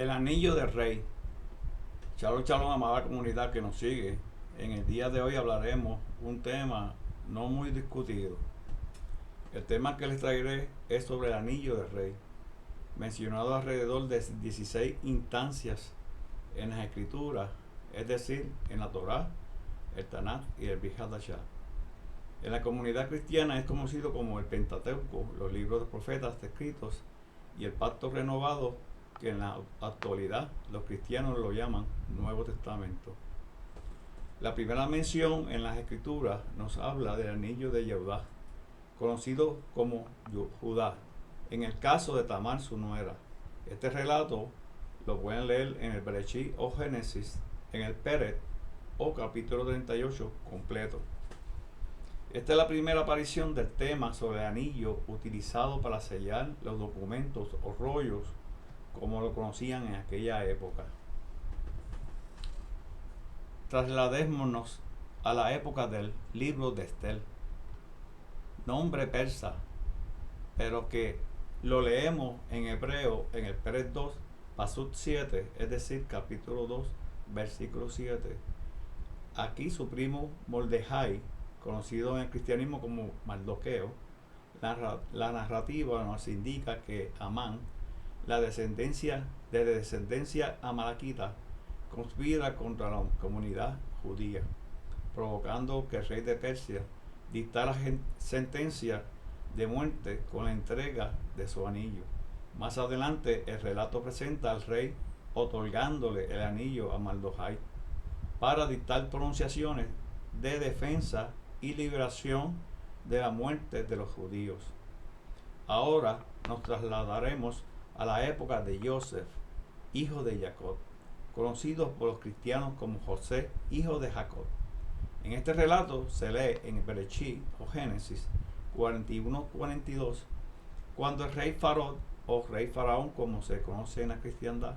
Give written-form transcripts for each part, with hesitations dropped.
El anillo del rey. Shalom, shalom, amada comunidad que nos sigue. En el día de hoy hablaremos un tema no muy discutido. El tema que les traeré es sobre el anillo del rey, mencionado alrededor de 16 instancias en las escrituras, es decir, en la Torá, el Tanakh y el Brit Hadashah. En la comunidad cristiana es conocido como el Pentateuco, los libros de profetas escritos y el pacto renovado, que en la actualidad los cristianos lo llaman Nuevo Testamento. La primera mención en las escrituras nos habla del anillo de Yehudá, conocido como Judá, en el caso de Tamar, su nuera. Este relato lo pueden leer en el Bereshit o Génesis, en el Pérez o capítulo 38 completo. Esta es la primera aparición del tema sobre el anillo utilizado para sellar los documentos o rollos como lo conocían en aquella época. Trasladémonos a la época del libro de Estel, nombre persa, pero que lo leemos en hebreo en el Pérez 2, Pasuk 7, es decir, capítulo 2, versículo 7. Aquí su primo Mordejai, conocido en el cristianismo como Mardoqueo, la narrativa nos indica que Amán, de descendencia amalequita, conspira contra la comunidad judía, provocando que el rey de Persia dictara sentencia de muerte con la entrega de su anillo. Más adelante el relato presenta al rey otorgándole el anillo a Mardoqueo para dictar pronunciaciones de defensa y liberación de la muerte de los judíos. Ahora nos trasladaremos a la época de Joseph, hijo de Jacob, conocido por los cristianos como José, hijo de Jacob. En este relato se lee en Bereshit o Génesis 41-42, cuando el rey Farod o rey Faraón, como se conoce en la cristiandad,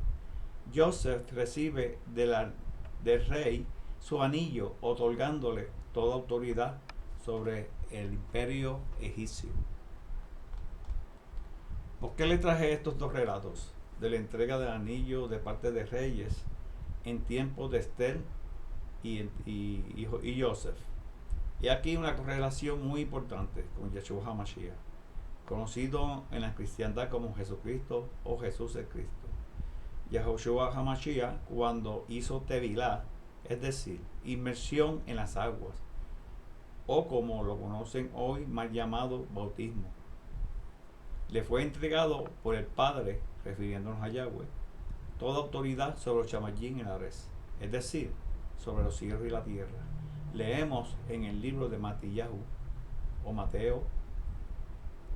Joseph recibe del rey su anillo, otorgándole toda autoridad sobre el imperio egipcio. ¿Por qué le traje estos dos relatos de la entrega del anillo de parte de reyes en tiempos de Estel y Joseph? Y aquí una correlación muy importante con Yeshua HaMashiach, conocido en la cristiandad como Jesucristo o Jesús el Cristo. Yeshua HaMashiach, cuando hizo Tevilá, es decir, inmersión en las aguas, o como lo conocen hoy, mal llamado bautismo, le fue entregado por el Padre, refiriéndonos a Yahweh, toda autoridad sobre los Shamayim y la res, es decir, sobre los cielos y la tierra. Leemos en el libro de Matillahu o Mateo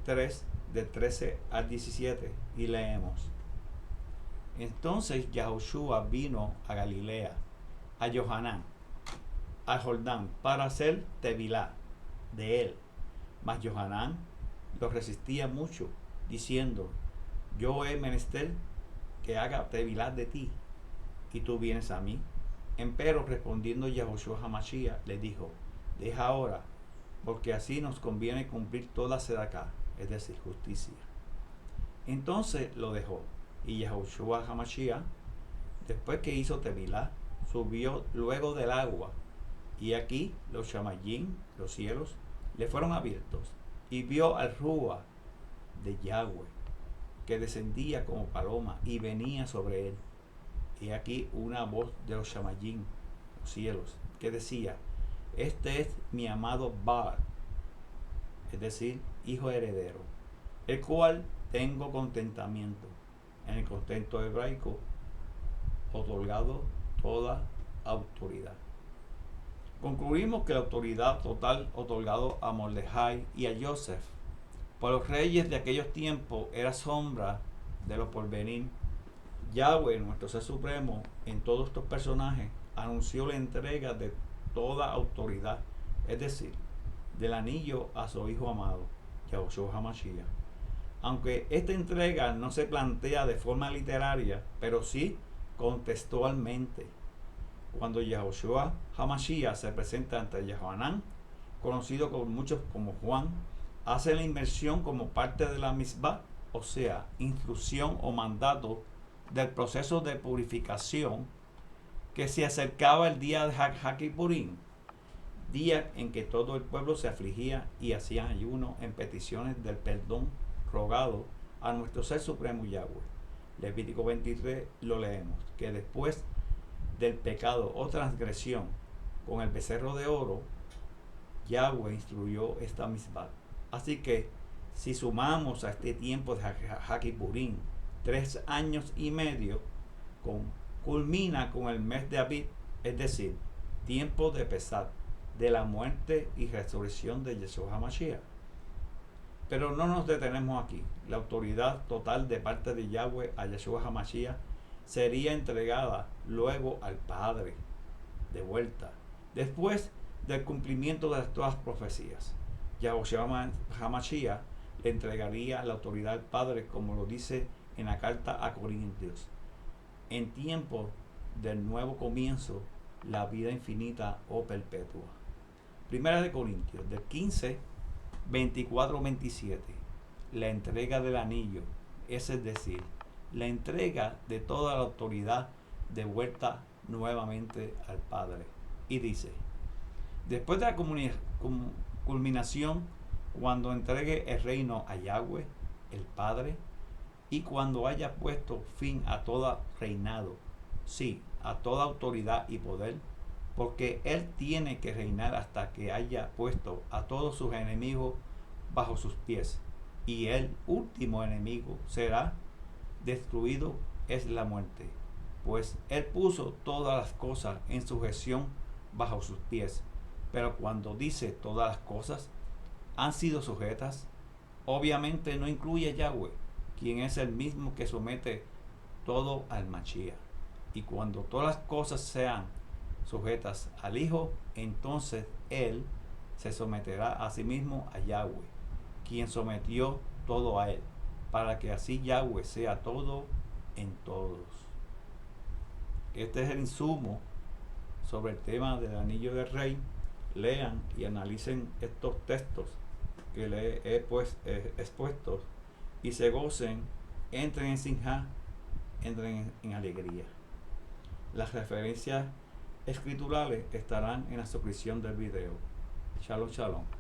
3, del 13 al 17, y leemos: Entonces Yahushua vino a Galilea, a Johanán, a Jordán, para hacer Tevilá de él. Mas Johanán lo resistía mucho, diciendo: Yo he menester que haga Tevilá de ti, y tú vienes a mí. Empero respondiendo Yahushua HaMashiach le dijo: Deja ahora, porque así nos conviene cumplir toda sedacá, es decir, justicia. Entonces lo dejó, y Yahushua HaMashiach, después que hizo Tevilá, subió luego del agua, y aquí los Shamayim, los cielos, le fueron abiertos, y vio al Rúa de Yahweh, que descendía como paloma y venía sobre él. Y aquí una voz de los Shamayim, los cielos, que decía: Este es mi amado Baal, es decir, hijo heredero, el cual tengo contentamiento. En el contexto hebraico, otorgado toda autoridad. Concluimos que la autoridad total otorgado a Mordejai y a Joseph por los reyes de aquellos tiempos era sombra de lo porvenir. Yahweh, nuestro Ser Supremo, en todos estos personajes, anunció la entrega de toda autoridad, es decir, del anillo a su Hijo amado, Yahushua HaMashiach. Aunque esta entrega no se plantea de forma literaria, pero sí contextualmente. Cuando Yahushua HaMashiach se presenta ante Yohanan, conocido por muchos como Juan, hace la inmersión como parte de la misbah, o sea, instrucción o mandato del proceso de purificación que se acercaba el día de Hakipurim, día en que todo el pueblo se afligía y hacían ayuno en peticiones del perdón rogado a nuestro Ser Supremo Yahweh. Levítico 23 lo leemos, que después del pecado o transgresión con el becerro de oro, Yahweh instruyó esta misbah. Así que si sumamos a este tiempo de Hakipurim 3 años y medio, culmina con el mes de Abib, es decir, tiempo de Pesach, de la muerte y resurrección de Yeshua HaMashiach. Pero no nos detenemos aquí. La autoridad total de parte de Yahweh a Yeshua HaMashiach sería entregada luego al Padre, de vuelta, después del cumplimiento de todas las profecías. Yeshua HaMashiach le entregaría la autoridad al Padre, como lo dice en la carta a Corintios, en tiempo del nuevo comienzo, la vida infinita o perpetua. Primera de Corintios, del 15, 24, 27. La entrega del anillo, es decir, la entrega de toda la autoridad de vuelta nuevamente al Padre. Y dice, después de la culminación, cuando entregue el reino a Yahweh, el Padre, y cuando haya puesto fin a todo reinado, sí, a toda autoridad y poder, porque Él tiene que reinar hasta que haya puesto a todos sus enemigos bajo sus pies, y el último enemigo será destruido, es la muerte, pues Él puso todas las cosas en sujeción bajo sus pies. Pero cuando dice todas las cosas han sido sujetas, obviamente no incluye a Yahweh, quien es el mismo que somete todo al Mashiach. Y cuando todas las cosas sean sujetas al Hijo, entonces Él se someterá a sí mismo a Yahweh, quien sometió todo a Él, para que así Yahweh sea todo en todos. Este es el insumo sobre el tema del anillo del rey. Lean y analicen estos textos que les he expuesto y se gocen, entren en sinjá, entren en alegría. Las referencias escriturales estarán en la suscripción del video. Shalom, shalom.